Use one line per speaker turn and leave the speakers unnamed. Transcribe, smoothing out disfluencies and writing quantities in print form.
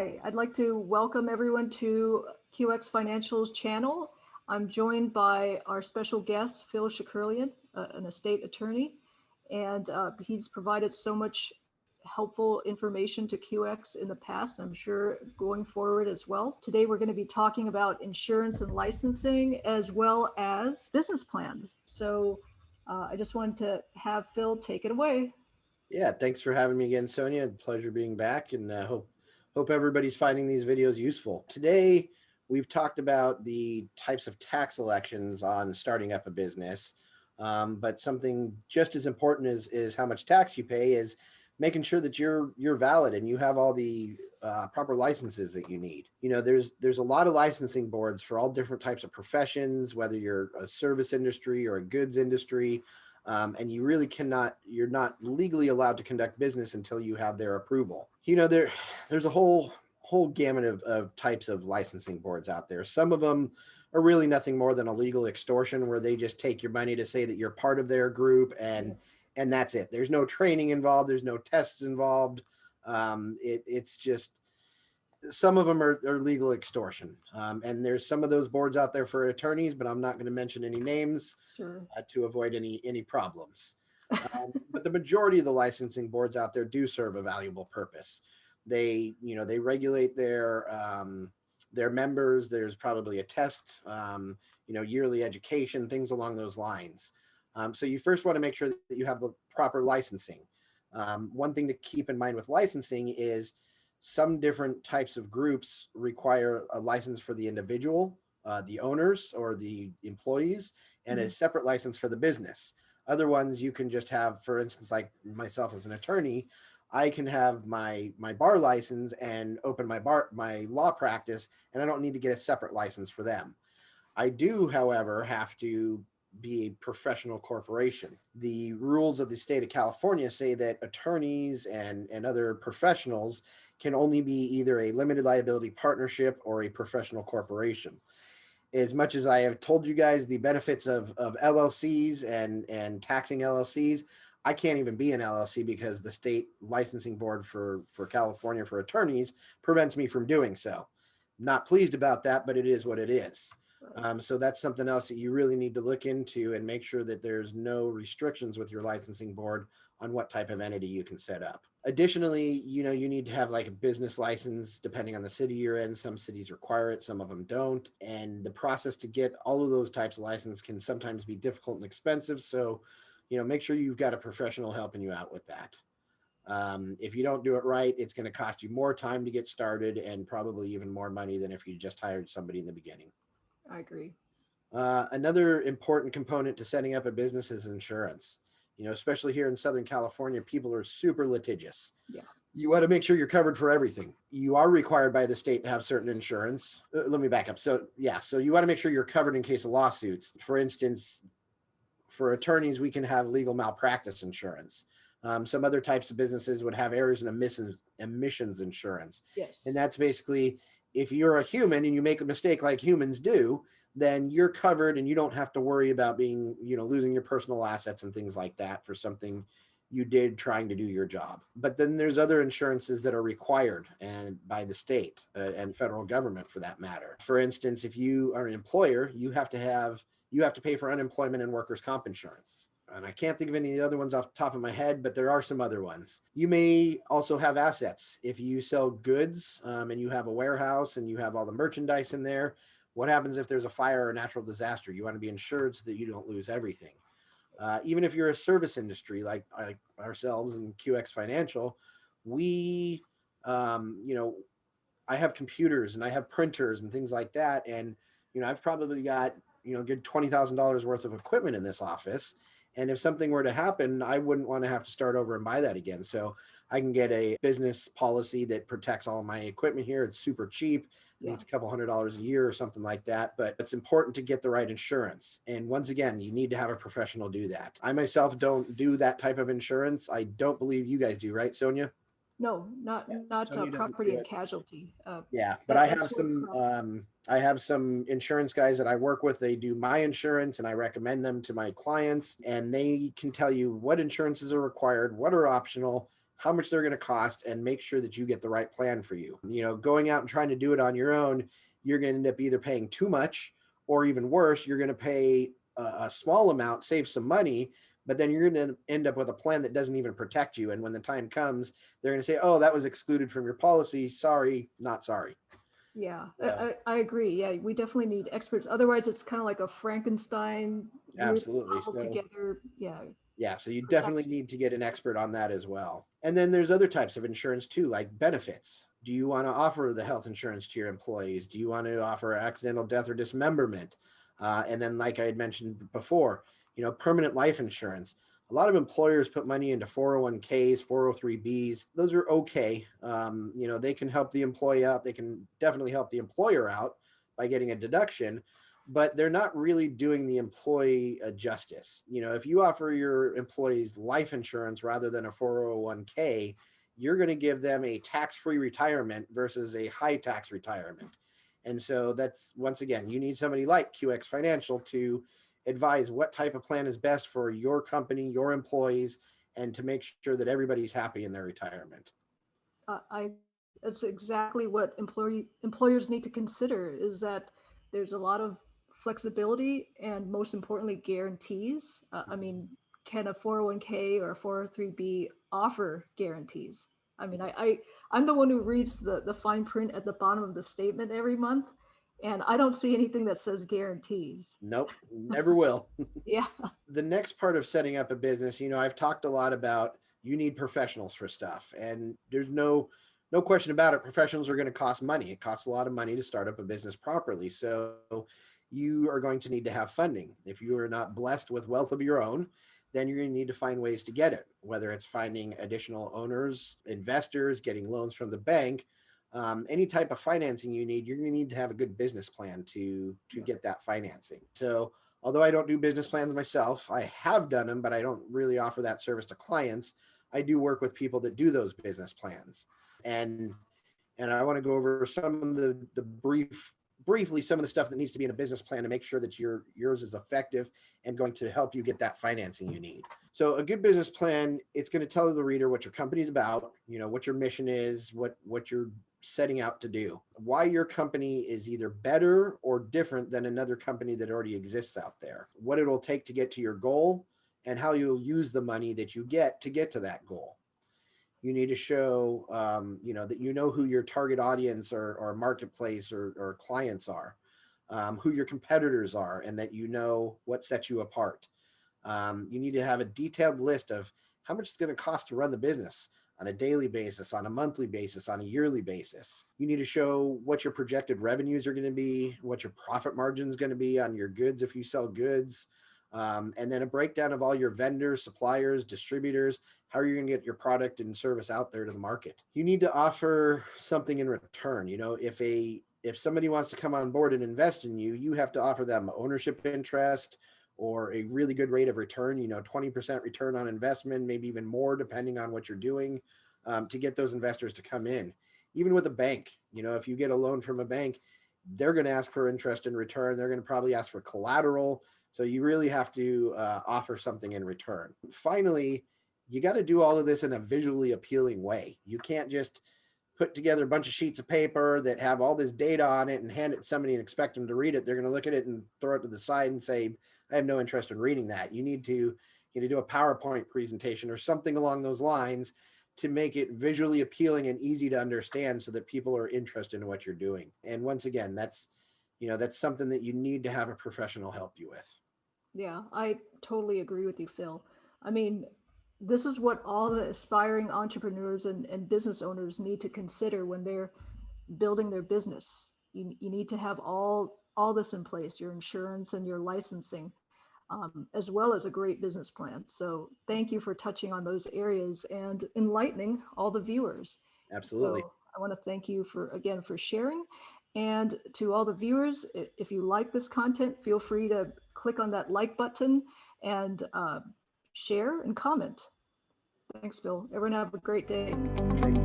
Hi, I'd like to welcome everyone to QX Financial's channel. I'm joined by our special guest, Phil Shekerlian, an estate attorney, and he's provided so much helpful information to QX in the past, I'm sure going forward as well. Today, we're going to be talking about insurance and licensing as well as business plans. So I just wanted to have Phil take it away.
Yeah, thanks for having me again, Sonya. Pleasure being back, and hope everybody's finding these videos useful. Today, we've talked about the types of tax elections on starting up a business, but something just as important is how much tax you pay is making sure that you're valid and you have all the proper licenses that you need. You know, there's a lot of licensing boards for all different types of professions, whether you're a service industry or a goods industry. And you really you're not legally allowed to conduct business until you have their approval. You know, there's a whole gamut of types of licensing boards out there. Some of them are really nothing more than a legal extortion where they just take your money to say that you're part of their group and that's it. There's no training involved. There's no tests involved. It's just, some of them are legal extortion. And there's some of those boards out there for attorneys, but I'm not going to mention any names to avoid any problems. But the majority of the licensing boards out there do serve a valuable purpose. They regulate their members. There's probably a test, yearly education, things along those lines. So you first want to make sure that you have the proper licensing. One thing to keep in mind with licensing is some different types of groups require a license for the individual, the owners or the employees, and a separate license for the business. Other ones you can just have, for instance, like myself as an attorney, I can have my bar license and open my law practice, and I don't need to get a separate license for them. I do, however, have to be a professional corporation. The rules of the state of California say that attorneys and other professionals can only be either a limited liability partnership or a professional corporation. As much as I have told you guys the benefits of LLCs and taxing LLCs, I can't even be an LLC because the state licensing board for California for attorneys prevents me from doing so. Not pleased about that, but it is what it is. So that's something else that you really need to look into and make sure that there's no restrictions with your licensing board on what type of entity you can set up. Additionally, you need to have like a business license depending on the city you're in. Some cities require it, some of them don't. And the process to get all of those types of license can sometimes be difficult and expensive. So, make sure you've got a professional helping you out with that. If you don't do it right, it's going to cost you more time to get started and probably even more money than if you just hired somebody in the beginning.
I agree.
Another important component to setting up a business is insurance. Especially here in Southern California, people are super litigious.
Yeah.
You want to make sure you're covered for everything. You are required by the state to have certain insurance. Let me back up. So you want to make sure you're covered in case of lawsuits. For instance, for attorneys, we can have legal malpractice insurance. Some other types of businesses would have errors and emissions insurance.
Yes.
And that's basically, if you're a human and you make a mistake like humans do, then you're covered and you don't have to worry about being, losing your personal assets and things like that for something you did trying to do your job. But then there's other insurances that are required and by the state and federal government for that matter. For instance, if you are an employer, you have to pay for unemployment and workers' comp insurance. And I can't think of any of the other ones off the top of my head, but there are some other ones. You may also have assets. If you sell goods and you have a warehouse and you have all the merchandise in there, what happens if there's a fire or a natural disaster? You want to be insured so that you don't lose everything. Even if you're a service industry like ourselves and QX Financial, we, I have computers and I have printers and things like that. And, I've probably got, good $20,000 worth of equipment in this office. And if something were to happen, I wouldn't want to have to start over and buy that again. So I can get a business policy that protects all of my equipment here. It's super cheap. I think it's a couple $100 a year or something like that. But it's important to get the right insurance. And once again, you need to have a professional do that. I myself don't do that type of insurance. I don't believe you guys do, right, Sonya?
No, not property and casualty.
Yeah, but I have some insurance guys that I work with. They do my insurance and I recommend them to my clients, and they can tell you what insurances are required, what are optional, how much they're going to cost, and make sure that you get the right plan for you. Going out and trying to do it on your own, you're going to end up either paying too much, or even worse, you're going to pay a small amount, save some money, but then you're going to end up with a plan that doesn't even protect you. And when the time comes, they're going to say, oh, that was excluded from your policy. Sorry, not sorry.
Yeah,
So,
I agree. Yeah, we definitely need experts. Otherwise, it's kind of like a Frankenstein group
absolutely.
cobbled
So,
together. Yeah,
yeah, so you definitely
protection.
need to get an expert on that as well. And then there's other types of insurance too, like benefits. Do you want to offer the health insurance to your employees? Do you want to offer accidental death or dismemberment? And then, like I had mentioned before, permanent life insurance. A lot of employers put money into 401ks, 403bs. Those are okay. They can help the employee out. They can definitely help the employer out by getting a deduction, but they're not really doing the employee a justice. If you offer your employees life insurance rather than a 401k, you're going to give them a tax-free retirement versus a high tax retirement. And so that's, once again, you need somebody like QX Financial to advise what type of plan is best for your company, your employees, and to make sure that everybody's happy in their retirement.
I That's exactly what employers need to consider, is that there's a lot of flexibility and, most importantly, guarantees. I mean, can a 401k or a 403b offer guarantees? I mean, I'm the one who reads the fine print at the bottom of the statement every month, and I don't see anything that says guarantees.
Nope, never will.
Yeah.
The next part of setting up a business, I've talked a lot about you need professionals for stuff, and there's no question about it. Professionals are going to cost money. It costs a lot of money to start up a business properly. So you are going to need to have funding. If you are not blessed with wealth of your own, then you're going to need to find ways to get it, whether it's finding additional owners, investors, getting loans from the bank. Any type of financing you need, you're going to need to have a good business plan to get that financing. So although I don't do business plans myself, I have done them, but I don't really offer that service to clients. I do work with people that do those business plans. And I want to go over some of the briefly some of the stuff that needs to be in a business plan to make sure that yours is effective and going to help you get that financing you need. So a good business plan, it's going to tell the reader what your company's about, what your mission is, what you're setting out to do, why your company is either better or different than another company that already exists out there, what it'll take to get to your goal, and how you'll use the money that you get to that goal. You need to show, that who your target audience or marketplace or clients are, who your competitors are, and that what sets you apart. You need to have a detailed list of how much it's going to cost to run the business on a daily basis, on a monthly basis, on a yearly basis. You need to show what your projected revenues are going to be, what your profit margin is going to be on your goods if you sell goods, and then a breakdown of all your vendors, suppliers, distributors, how are you going to get your product and service out there to the market. You need to offer something in return. If somebody wants to come on board and invest in you, you have to offer them ownership interest or a really good rate of return, 20% return on investment, maybe even more depending on what you're doing, to get those investors to come in. Even with a bank, if you get a loan from a bank, they're going to ask for interest in return. They're going to probably ask for collateral. So you really have to offer something in return. Finally, you got to do all of this in a visually appealing way. You can't just put together a bunch of sheets of paper that have all this data on it and hand it to somebody and expect them to read it. They're going to look at it and throw it to the side and say, I have no interest in reading that. You need to do a PowerPoint presentation or something along those lines to make it visually appealing and easy to understand so that people are interested in what you're doing. And once again, that's something that you need to have a professional help you with.
Yeah, I totally agree with you, Phil. I mean, this is what all the aspiring entrepreneurs and business owners need to consider when they're building their business. You need to have all this in place, your insurance and your licensing, as well as a great business plan. So thank you for touching on those areas and enlightening all the viewers.
Absolutely.
So I want to thank you for sharing. And to all the viewers, if you like this content, feel free to click on that like button and share and comment. Thanks, Phil. Everyone have a great day.
Thank you.